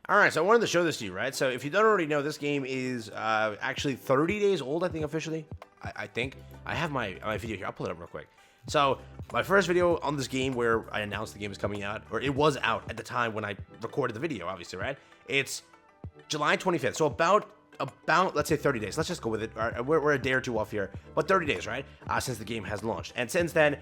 All right, so I wanted to show this to you, right? So if you don't already know, this game is actually 30 days old, I think, officially. I think. I have my video here. I'll pull it up real quick. So my first video on this game where I announced the game is coming out, or it was out at the time when I recorded the video, obviously, right? It's July 25th. So about let's say 30 days. Let's just go with it. All right, we're a day or two off here, but 30 days, right? Since the game has launched. And since then,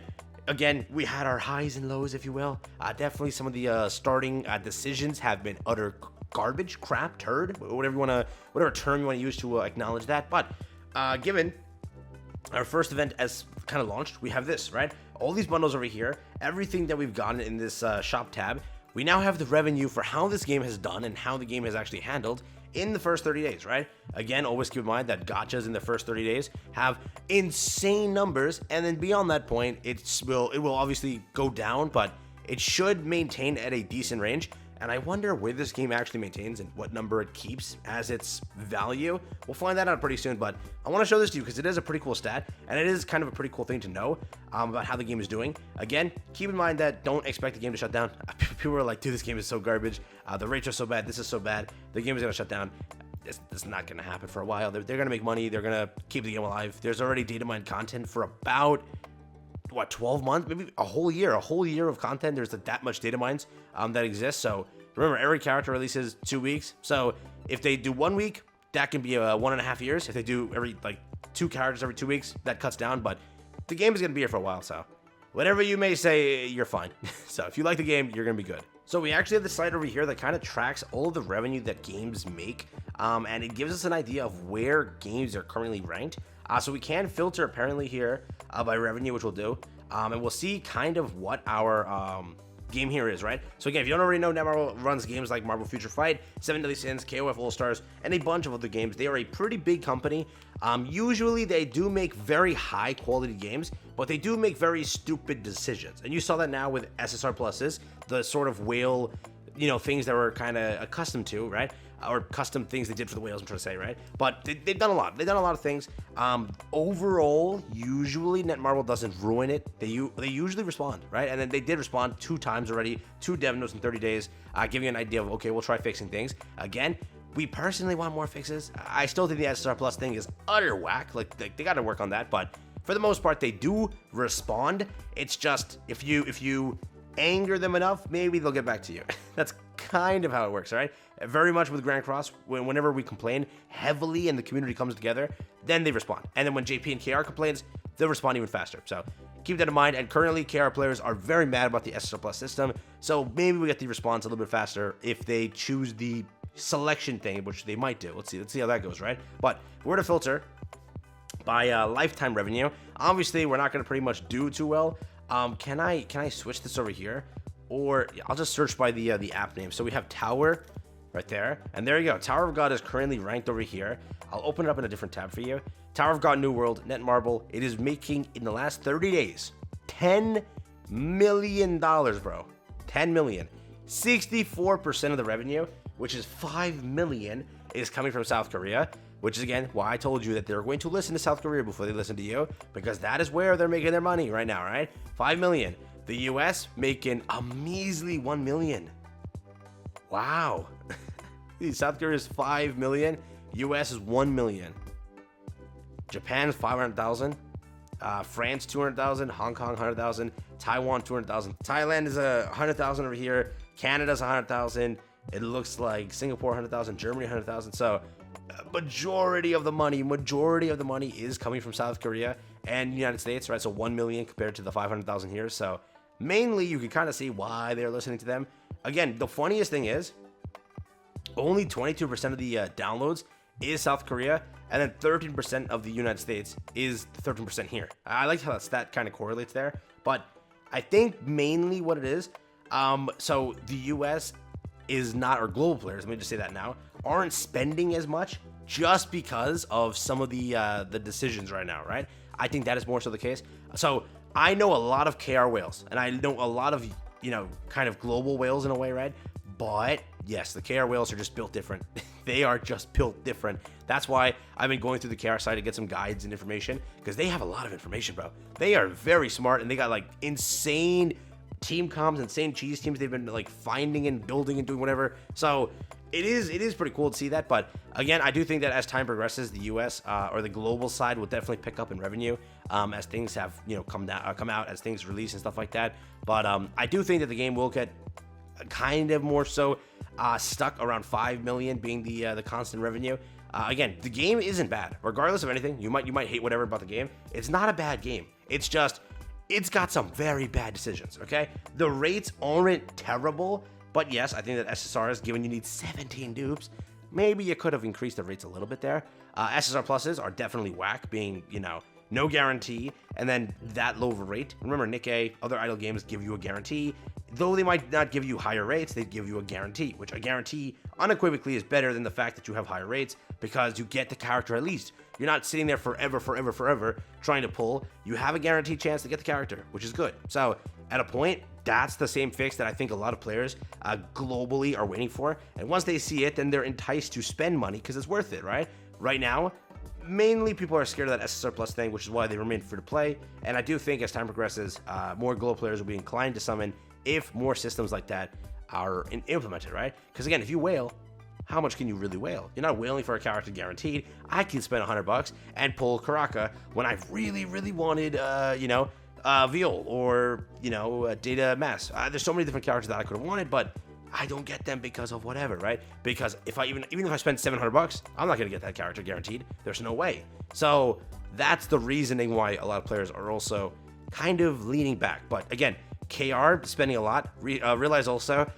again, we had our highs and lows, if you will. Definitely some of the starting decisions have been utter garbage, crap, turd, whatever term you want to use to acknowledge that. But given our first event as kind of launched, we have this, right? All these bundles over here, everything that we've gotten in this shop tab, we now have the revenue for how this game has done and how the game has actually handled in the first 30 days, right? Again, always keep in mind that gachas in the first 30 days have insane numbers, and then beyond that point, it will obviously go down, but it should maintain at a decent range. And I wonder where this game actually maintains and what number it keeps as its value. We'll find that out pretty soon, but I want to show this to you because it is a pretty cool stat, and it is kind of a pretty cool thing to know about how the game is doing. Again, keep in mind that don't expect the game to shut down. People are like, dude, this game is so garbage. The rates are so bad. This is so bad. The game is going to shut down. This is not going to happen for a while. They're going to make money. They're going to keep the game alive. There's already data mined content for about 12 months, maybe a whole year of content. There's that much data mines that exist. So remember, every character releases 2 weeks. So if they do 1 week, that can be 1.5 years. If they do every 2 characters every 2 weeks, that cuts down. But the game is going to be here for a while. So whatever you may say, you're fine. So if you like the game, you're going to be good. So we actually have the site over here that kind of tracks all of the revenue that games make. And it gives us an idea of where games are currently ranked. So we can filter apparently here by revenue, which we'll do. And we'll see kind of what our game here is, right? So again, if you don't already know, Netmarble runs games like Marvel Future Fight, 7 Deadly Sins, KOF All-Stars, and a bunch of other games. They are a pretty big company. Usually they do make very high quality games, but they do make very stupid decisions. And you saw that now with SSR Pluses, the sort of whale, things that we're kind of accustomed to, right? Or custom things they did for the whales, I'm trying to say, right? But they've done a lot. They've done a lot of things. Overall, usually Netmarble doesn't ruin it. They usually respond, right? And then they did respond 2 times already, 2 dev notes in 30 days, giving you an idea of, okay, we'll try fixing things. Again, we personally want more fixes. I still think the SSR Plus thing is utter whack. They got to work on that. But for the most part, they do respond. It's just, if you anger them enough, maybe they'll get back to you. That's kind of how it works, all right? Very much with Grand Cross, whenever we complain heavily and the community comes together, then they respond. And then when JP and KR complains, they'll respond even faster. So keep that in mind. And currently, KR players are very mad about the SSR Plus system. So maybe we get the response a little bit faster if they choose the selection thing, which they might do. Let's see how that goes, right? But if we're to filter by lifetime revenue, obviously we're not going to pretty much do too well. Can I switch this over here? Or I'll just search by the app name. So we have Tower right there. And there you go. Tower of God is currently ranked over here. I'll open it up in a different tab for you. Tower of God New World, Netmarble. It is making, in the last 30 days, $10 million, bro. 10 million. 64% of the revenue, which is 5 million, is coming from South Korea. Which is, again, why I told you that they're going to listen to South Korea before they listen to you. Because that is where they're making their money right now, right? 5 million. The US making a measly 1 million. Wow. South Korea is 5 million. US is 1 million. Japan is 500,000. France 200,000. Hong Kong 100,000. Taiwan 200,000. Thailand is 100,000 over here. Canada's 100,000. It looks like Singapore 100,000. Germany 100,000. So majority of the money is coming from South Korea and the United States, right? So 1 million compared to the 500,000 here. So mainly you can kind of see why they're listening to them. Again, the funniest thing is only 22% of the downloads is South Korea, and then 13% of the United States is 13% here. I like how that stat kind of correlates there, but I think mainly what it is, so the US is not, or global players, let me just say that now, aren't spending as much just because of some of the decisions right now, right? I think that is more so the case. So I know a lot of KR whales, and I know a lot of, kind of global whales in a way, right? But yes, the KR whales are just built different. They are just built different. That's why I've been going through the KR site to get some guides and information, because they have a lot of information, bro. They are very smart, and they got insane team comms, insane cheese teams they've been finding and building and doing whatever. So it is pretty cool to see that. But again, I do think that as time progresses, the US or the global side will definitely pick up in revenue as things have come out, as things release and stuff like that. But I do think that the game will get kind of more so stuck around 5 million being the constant revenue. Again, the game isn't bad, regardless of anything. You might hate whatever about the game. It's not a bad game. It's just it's got some very bad decisions. Okay, the rates aren't terrible, but yes, I think that SSRs, given you need 17 dupes, maybe you could have increased the rates a little bit there. SSR pluses are definitely whack, being no guarantee, and then that low of a rate. Remember, Nikkei, other idle games give you a guarantee. Though they might not give you higher rates, they give you a guarantee, which a guarantee unequivocally is better than the fact that you have higher rates because you get the character at least. You're not sitting there forever trying to pull. You have a guaranteed chance to get the character, which is good. So at a point, that's the same fix that I think a lot of players globally are waiting for. And once they see it, then they're enticed to spend money because it's worth it, right? Right now, mainly people are scared of that SSR Plus thing, which is why they remain free to play. And I do think as time progresses, more global players will be inclined to summon if more systems like that are implemented, right? Because again, if you whale, how much can you really whale? You're not whaling for a character guaranteed. I can spend $100 and pull Karaka when I really wanted, Viol or, Data Mass. There's so many different characters that I could have wanted, but I don't get them because of whatever, right? Because if I even if I spend $700, I'm not gonna get that character guaranteed. There's no way. So that's the reasoning why a lot of players are also kind of leaning back. But again, KR spending a lot. Realize also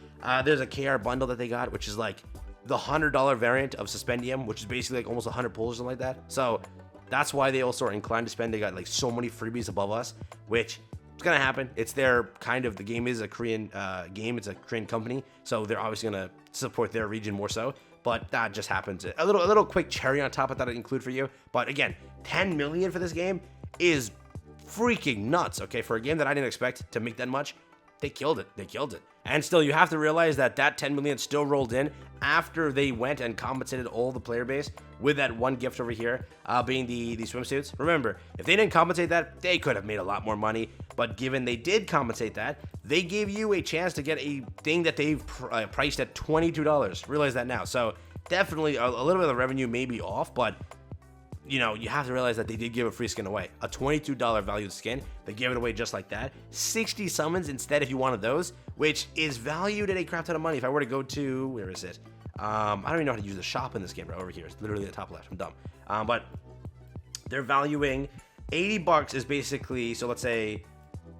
there's a KR bundle that they got, which is like the $100 variant of Suspendium, which is basically like almost 100 pulls or something like that. So that's why they also are inclined to spend. They got like so many freebies above us, which it's gonna happen. It's their kind of, the game is a Korean game. It's a Korean company, so they're obviously gonna support their region more so. But that just happens. A little quick cherry on top I thought I'd include for you. But again, 10 million for this game is freaking nuts. Okay, for a game that I didn't expect to make that much, they killed it. And still, you have to realize that 10 million still rolled in after they went and compensated all the player base with that one gift over here, being the swimsuits. Remember, if they didn't compensate that, they could have made a lot more money. But given they did compensate that, they gave you a chance to get a thing that they've priced at $22. Realize that now. So definitely a little bit of the revenue may be off, but you have to realize that they did give a free skin away. A $22 valued skin. They gave it away just like that. 60 summons instead if you wanted those, which is valued at a crap ton of money. If I were to go to, where is it? I don't even know how to use the shop in this game right over here. It's literally the top left. I'm dumb. But they're valuing $80 is basically, so let's say,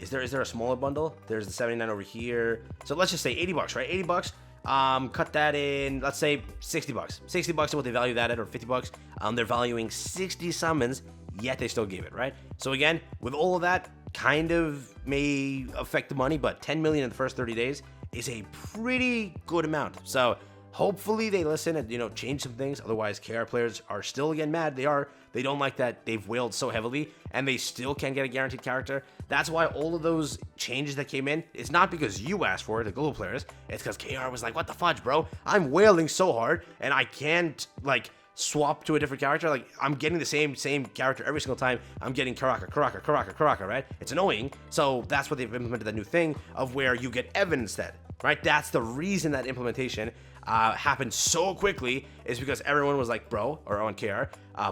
is there a smaller bundle? There's the 79 over here. So let's just say $80, right? $80. Cut that in, let's say $60. $60 is what they value that at, or $50. They're valuing 60 summons, yet they still gave it, right? So again, with all of that, kind of may affect the money, but 10 million in the first 30 days is a pretty good amount. So hopefully they listen and change some things. Otherwise, KR players are still again mad. They don't like that they've whaled so heavily and they still can't get a guaranteed character. That's why all of those changes that came in, it's not because you asked for it, the global players. It's because KR was like, what the fudge, bro? I'm whaling so hard and I can't swap to a different character. Like, I'm getting the same character every single time. I'm getting Karaka, right? It's annoying. So that's what they've implemented, that new thing of where you get Evan instead, right? That's the reason that implementation happened so quickly, is because everyone was like, bro, or on KR,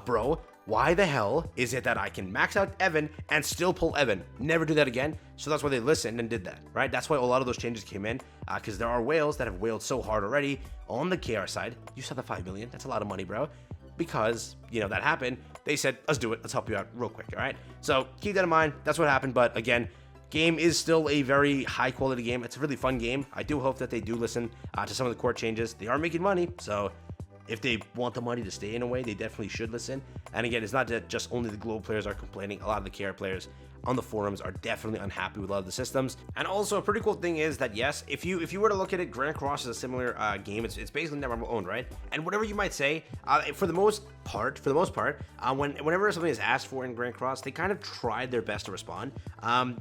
bro, why the hell is it that I can max out Evan and still pull Evan? Never do that again. So that's why they listened and did that, right? That's why a lot of those changes came in, because there are whales that have whaled so hard already on the KR side. You saw the 5 million. That's a lot of money, bro. Because, that happened. They said, let's do it. Let's help you out real quick, all right? So keep that in mind. That's what happened. But again, game is still a very high quality game. It's a really fun game. I do hope that they do listen to some of the core changes. They are making money, so if they want the money to stay in a way, they definitely should listen. And again, it's not that just only the global players are complaining. A lot of the KR players on the forums are definitely unhappy with a lot of the systems. And also, a pretty cool thing is that, yes, if you were to look at it, Grand Cross is a similar game. It's basically never owned, right? And whatever you might say, for the most part, whenever something is asked for in Grand Cross, they kind of tried their best to respond.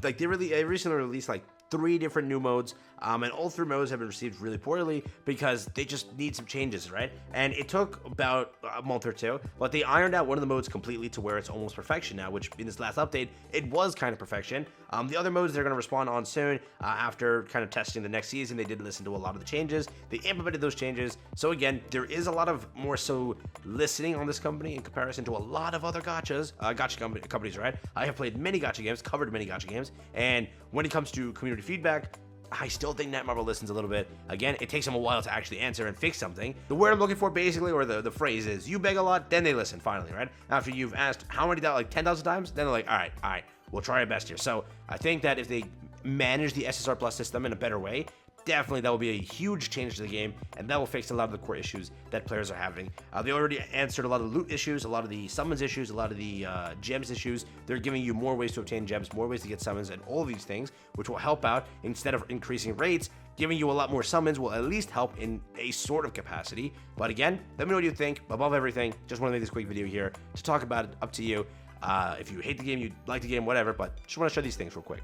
They recently released 3 different new modes And all three modes have been received really poorly because they just need some changes, right? And it took about a month or two, but they ironed out one of the modes completely to where it's almost perfection now, which in this last update, it was kind of perfection. The other modes they're going to respond on soon after kind of testing the next season. They did listen to a lot of the changes. They implemented those changes. So again, there is a lot of more so listening on this company in comparison to a lot of other gotcha companies, right? I have played many gotcha games, covered many gotcha games, and when it comes to community feedback, I still think Netmarble listens a little bit. Again, it takes them a while to actually answer and fix something. The word I'm looking for basically, or the phrase is, you beg a lot, then they listen finally, right? After you've asked how many, like 10,000 times, then they're like, all right, we'll try our best here. So I think that if they manage the SSR Plus system in a better way, definitely that will be a huge change to the game, and that will fix a lot of the core issues that players are having. They already answered a lot of the loot issues, a lot of the summons issues, a lot of the gems issues. They're giving you more ways to obtain gems, more ways to get summons, and all of these things, which will help out. Instead of increasing rates, giving you a lot more summons will at least help in a sort of capacity. But again, let me know what you think. Above everything, just want to make this quick video here to talk about it. Up to you. If you hate the game, you like the game, whatever, but just want to show these things real quick.